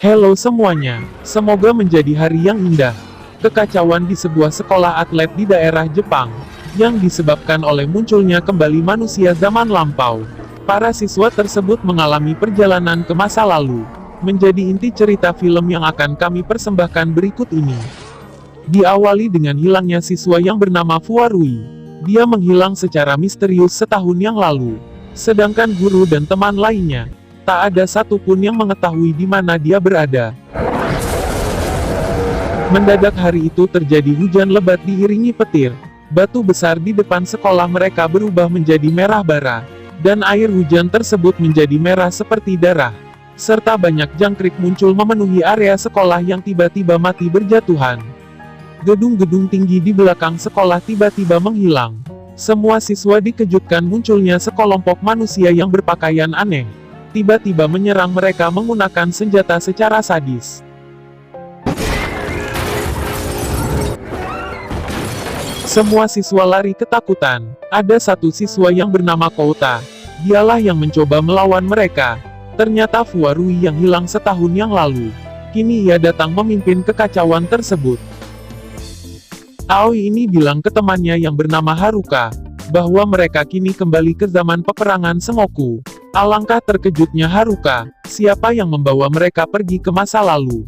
Halo semuanya, semoga menjadi hari yang indah. Kekacauan di sebuah sekolah atlet di daerah Jepang, yang disebabkan oleh munculnya kembali manusia zaman lampau. Para siswa tersebut mengalami perjalanan ke masa lalu, menjadi inti cerita film yang akan kami persembahkan berikut ini. Diawali dengan hilangnya siswa yang bernama Fuarui. Dia menghilang secara misterius setahun yang lalu. Sedangkan guru dan teman lainnya, tak ada satupun yang mengetahui di mana dia berada. Mendadak hari itu terjadi hujan lebat diiringi petir. Batu besar di depan sekolah mereka berubah menjadi merah bara, dan air hujan tersebut menjadi merah seperti darah. Serta banyak jangkrik muncul memenuhi area sekolah yang tiba-tiba mati berjatuhan. Gedung-gedung tinggi di belakang sekolah tiba-tiba menghilang. Semua siswa dikejutkan munculnya sekelompok manusia yang berpakaian aneh. Tiba-tiba menyerang mereka menggunakan senjata secara sadis. Semua siswa lari ketakutan. Ada satu siswa yang bernama Kouta. Dialah yang mencoba melawan mereka. Ternyata Fuarui yang hilang setahun yang lalu. Kini ia datang memimpin kekacauan tersebut. Aoi ini bilang ke temannya yang bernama Haruka, bahwa mereka kini kembali ke zaman peperangan Sengoku. Alangkah terkejutnya Haruka, siapa yang membawa mereka pergi ke masa lalu.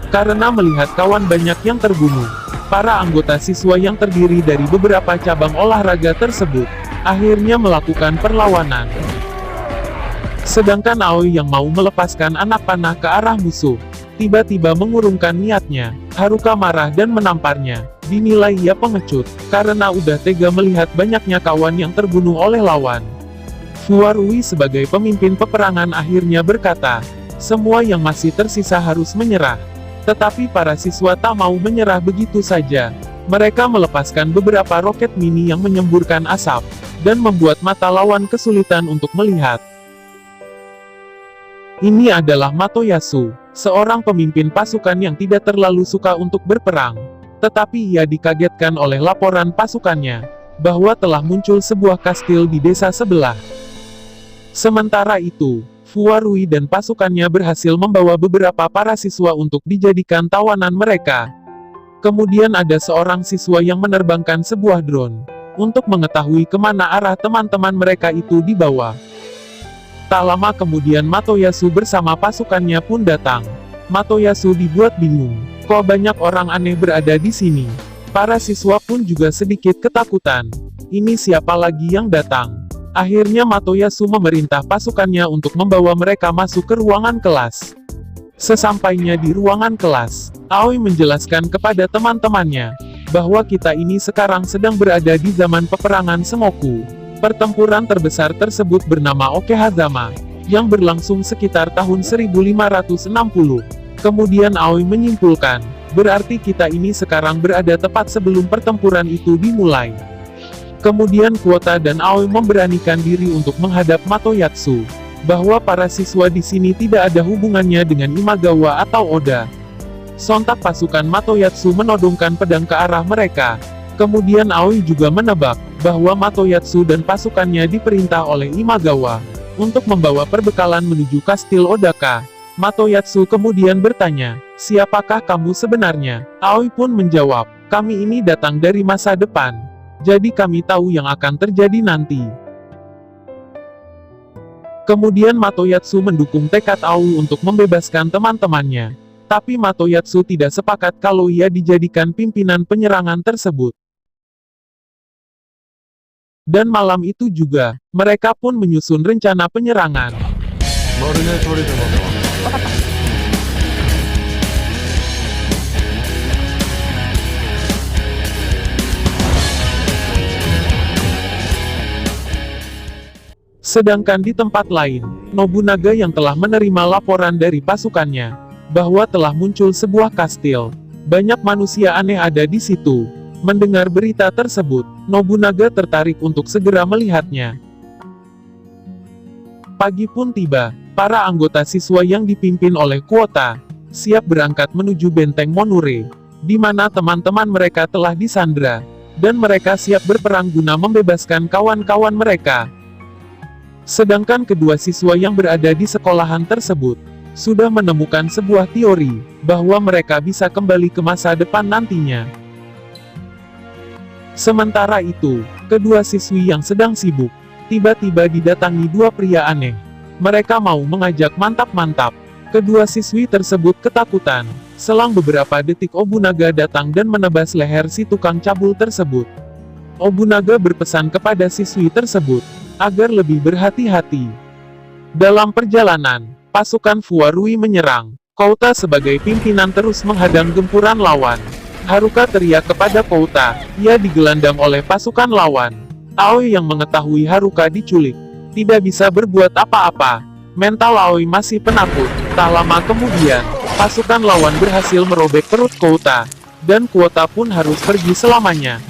Karena melihat kawan banyak yang terbunuh, para anggota siswa yang terdiri dari beberapa cabang olahraga tersebut, akhirnya melakukan perlawanan. Sedangkan Aoi yang mau melepaskan anak panah ke arah musuh, tiba-tiba mengurungkan niatnya. Haruka marah dan menamparnya. Dinilai ia pengecut, karena udah tega melihat banyaknya kawan yang terbunuh oleh lawan. Fuarui sebagai pemimpin peperangan akhirnya berkata, semua yang masih tersisa harus menyerah. Tetapi para siswa tak mau menyerah begitu saja. Mereka melepaskan beberapa roket mini yang menyemburkan asap, dan membuat mata lawan kesulitan untuk melihat. Ini adalah Matoyasu, seorang pemimpin pasukan yang tidak terlalu suka untuk berperang. Tetapi ia dikagetkan oleh laporan pasukannya, bahwa telah muncul sebuah kastil di desa sebelah. Sementara itu, Fuarui dan pasukannya berhasil membawa beberapa para siswa untuk dijadikan tawanan mereka. Kemudian ada seorang siswa yang menerbangkan sebuah drone, untuk mengetahui kemana arah teman-teman mereka itu dibawa. Tak lama kemudian Matoyasu bersama pasukannya pun datang. Matoyasu dibuat bingung. Kok banyak orang aneh berada di sini? Para siswa pun juga sedikit ketakutan. Ini siapa lagi yang datang? Akhirnya Matoyasu memerintah pasukannya untuk membawa mereka masuk ke ruangan kelas. Sesampainya di ruangan kelas, Aoi menjelaskan kepada teman-temannya, bahwa kita ini sekarang sedang berada di zaman peperangan Sengoku. Pertempuran terbesar tersebut bernama Okehazama, yang berlangsung sekitar tahun 1560. Kemudian Aoi menyimpulkan, berarti kita ini sekarang berada tepat sebelum pertempuran itu dimulai. Kemudian Kouta dan Aoi memberanikan diri untuk menghadap Matoyasu, bahwa para siswa di sini tidak ada hubungannya dengan Imagawa atau Oda. Sontak pasukan Matoyasu menodongkan pedang ke arah mereka. Kemudian Aoi juga menebak, bahwa Matoyasu dan pasukannya diperintah oleh Imagawa, untuk membawa perbekalan menuju kastil Odaka. Matoyasu kemudian bertanya, siapakah kamu sebenarnya? Aoi pun menjawab, kami ini datang dari masa depan. Jadi kami tahu yang akan terjadi nanti. Kemudian Matoyasu mendukung tekad Aoi untuk membebaskan teman-temannya. Tapi Matoyasu tidak sepakat kalau ia dijadikan pimpinan penyerangan tersebut. Dan malam itu juga, mereka pun menyusun rencana penyerangan. Sedangkan di tempat lain, Nobunaga yang telah menerima laporan dari pasukannya, bahwa telah muncul sebuah kastil. Banyak manusia aneh ada di situ. Mendengar berita tersebut, Nobunaga tertarik untuk segera melihatnya. Pagi pun tiba, para anggota siswa yang dipimpin oleh Kouta, siap berangkat menuju benteng Monure, di mana teman-teman mereka telah disandra, dan mereka siap berperang guna membebaskan kawan-kawan mereka. Sedangkan kedua siswa yang berada di sekolahan tersebut sudah menemukan sebuah teori bahwa mereka bisa kembali ke masa depan nantinya. Sementara itu, kedua siswi yang sedang sibuk tiba-tiba didatangi dua pria aneh. Mereka mau mengajak mantap-mantap. Kedua siswi tersebut ketakutan. Selang beberapa detik Obunaga datang dan menebas leher si tukang cabul tersebut. Obunaga berpesan kepada siswi tersebut agar lebih berhati-hati. Dalam perjalanan, pasukan Fuarui menyerang. Kouta sebagai pimpinan terus menghadang gempuran lawan. Haruka teriak kepada Kouta, ia digelandang oleh pasukan lawan. Aoi yang mengetahui Haruka diculik tidak bisa berbuat apa-apa. Mental Aoi masih penakut. Tak lama kemudian, pasukan lawan berhasil merobek perut Kouta, dan Kouta pun harus pergi selamanya.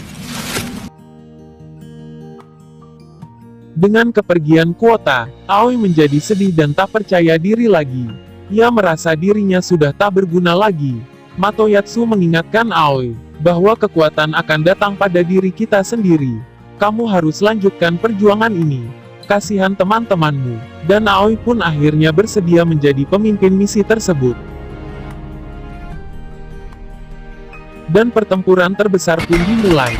Dengan kepergian Kouta, Aoi menjadi sedih dan tak percaya diri lagi. Ia merasa dirinya sudah tak berguna lagi. Matoyatsu mengingatkan Aoi bahwa kekuatan akan datang pada diri kita sendiri. Kamu harus lanjutkan perjuangan ini. Kasihan teman-temanmu. Dan Aoi pun akhirnya bersedia menjadi pemimpin misi tersebut. Dan pertempuran terbesar pun dimulai.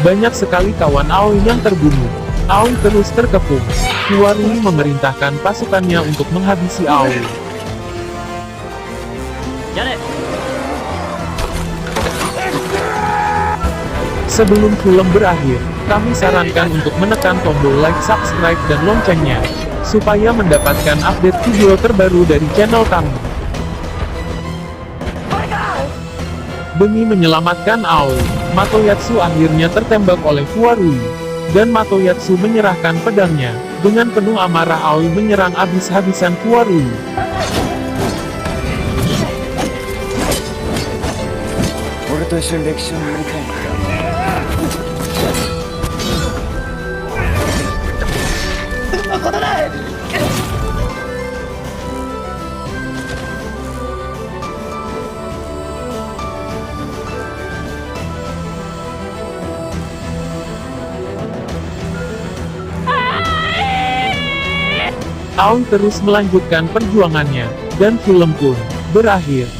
Banyak sekali kawan Aoi yang terbunuh. Aoi terus terkepung. Fuarui memerintahkan pasukannya untuk menghabisi Aoi. Sebelum film berakhir, kami sarankan untuk menekan tombol like, subscribe, dan loncengnya, supaya mendapatkan update video terbaru dari channel kami. Demi menyelamatkan Aoi, Matoyatsu akhirnya tertembak oleh Fuarui, dan Matoyatsu menyerahkan pedangnya. Dengan penuh amarah Aoi menyerang habis-habisan Fuarui. Aoi terus melanjutkan perjuangannya, dan film pun berakhir.